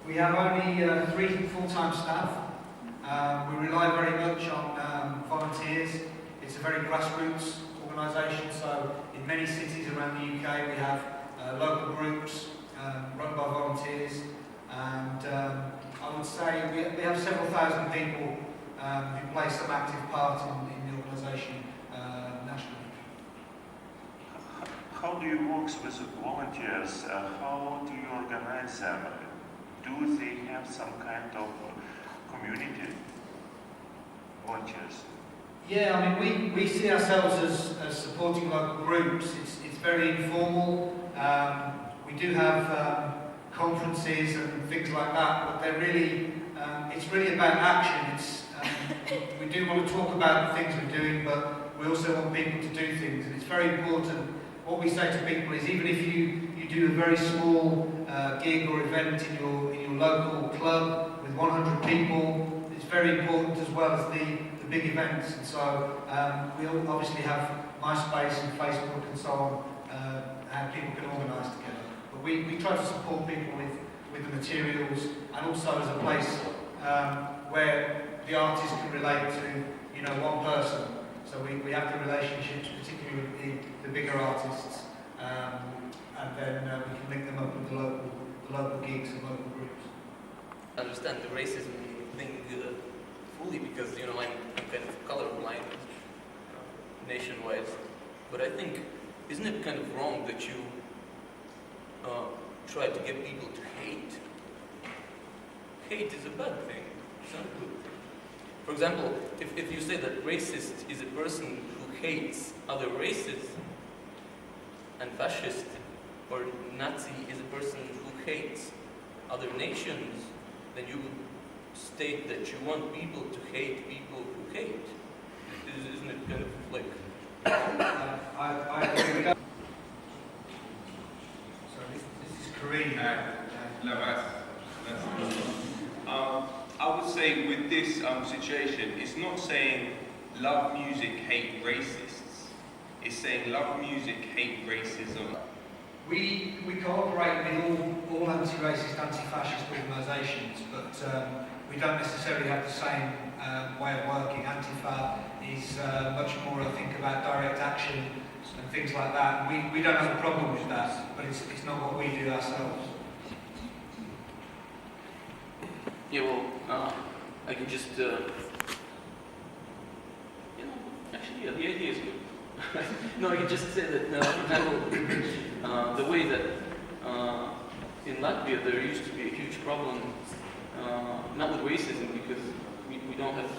We have only 3 full-time staff. We rely very much on volunteers. It's a very grassroots organisation, so in many cities around the UK we have local groups run by volunteers, and I would say we have several thousand people who play some active part in the organisation nationally. How do you work with volunteers? How do you organize them? Do they have some kind of community volunteers? Yeah, I mean, we see ourselves as supporting local groups. It's very informal. We do have conferences and things like that, but they're really, it's really about action. It's, we do want to talk about the things we're doing, but we also want people to do things, and it's very important. What we say to people is, even if you do a very small gig or event in your local club with 100 people, it's very important as well as the big events. And so we obviously have MySpace and Facebook and so on, how people can organise together. But we try to support people with the materials, and also as a place where the artist can relate to, one person. So we have the relationships, particularly with the bigger artists, and then we can link them up with the local gigs and local groups. I understand the racism thing fully, because I'm kind of colorblind nationwide. But I think, isn't it kind of wrong that you try to get people to hate? Hate is a bad thing. It's not good. For example, if you say that racist is a person who hates other races, and fascist or Nazi is a person who hates other nations, then you would state that you want people to hate people who hate. Isn't it kind of like... I agree with that. So this is Kareem. I would say with this situation, it's not saying love music, hate racists. It's saying love music, hate racism. We cooperate with all anti-racist, anti-fascist organisations, but we don't necessarily have the same way of working. Antifa is much more, I think, about direct action and things like that. We don't have a problem with that, but it's not what we do ourselves. Yeah, well, I can just, actually, yeah, the idea is good. No, I can just say that, for example, the way that in Latvia there used to be a huge problem, not with racism, because we don't have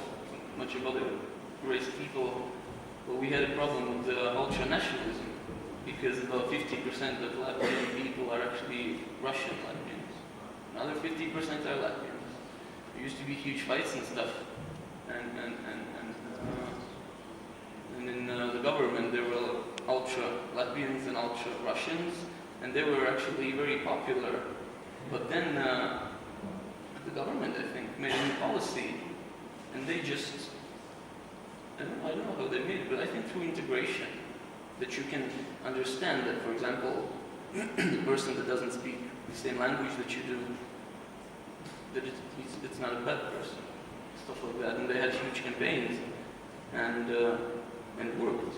much of other race people, but we had a problem with ultra-nationalism, because about 50% of Latvian people are actually Russian Latvians. Another 50% are Latvians. There used to be huge fights and stuff, and in the government there were ultra-Latvians and ultra-Russians, and they were actually very popular. But then the government, I think, made a new policy, and they just, I don't know how they made it, but I think through integration, that you can understand that, for example, the person that doesn't speak the same language that you do, that it's not a bad person, stuff like that. And they had huge campaigns, and it worked.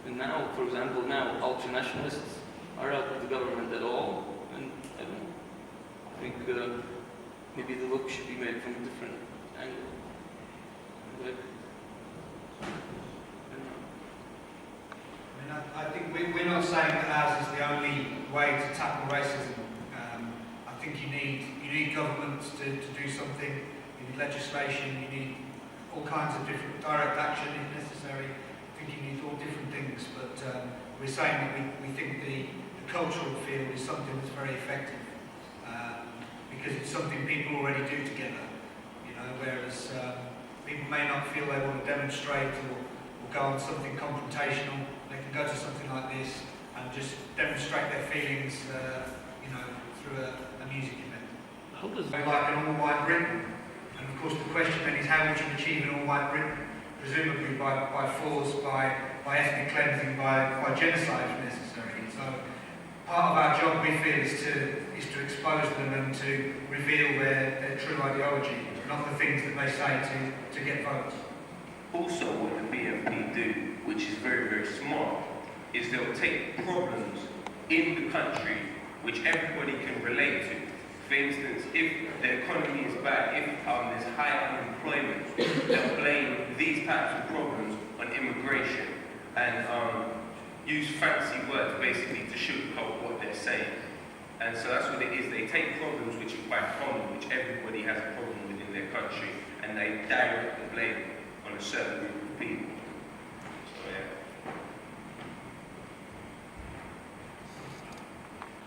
And now, for example, ultra-nationalists are out with the government at all, and I don't know. I think maybe the look should be made from a different angle. Like, I think we're not saying that ours is the only way to tackle racism. I think you need governments to do something. You need legislation. You need all kinds of different direct action if necessary. I think you need all different things. But we're saying that we think the cultural field is something that's very effective, because it's something people already do together. Whereas people may not feel they want to demonstrate or go on something confrontational. They can go to something like this and just demonstrate their feelings, through a music event. how does Like an all-white Britain, and of course the question then is, how would you achieve an all-white Britain? Presumably by force, by ethnic cleansing, by genocide if necessary. So part of our job we feel is to expose them and to reveal their true ideology, not the things that they say to get votes. Also, what the BFP do, which is very, very smart, is they'll take problems in the country which everybody can relate to. For instance, if the economy is bad, if there's high unemployment, they'll blame these types of problems on immigration and use fancy words basically to sugarcoat what they're saying. And so that's what it is. They take problems which are quite common, which everybody has a problem with in their country, and they direct the blame on a certain group of people. So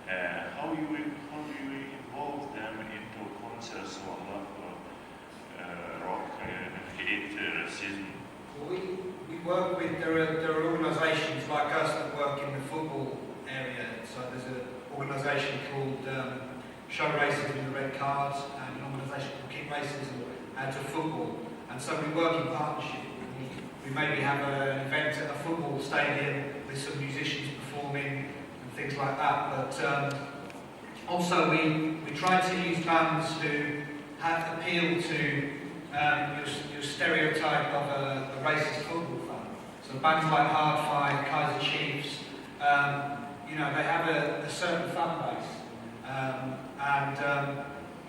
yeah. How do you involve them into concerts or rock, hate, racism? We work with, there are organisations like us that work in the football area. So there's an organisation called Show Racism in the Red Cards and an organisation called Keep Racism Out of Football. And so we work in partnership. We maybe have an event at a football stadium with some musicians performing and things like that. But also we try to use bands who have appealed to your stereotype of a racist football fan. So bands like Hardfire, Kaiser Chiefs, you know, they have a certain fan base.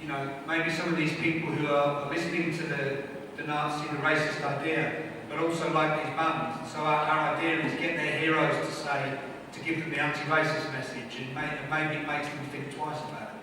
You know, maybe some of these people who are listening to the Nazi, the racist idea, but also like these bands. And so our idea is get their heroes to give them the anti-racist message, and maybe it makes them think twice about it.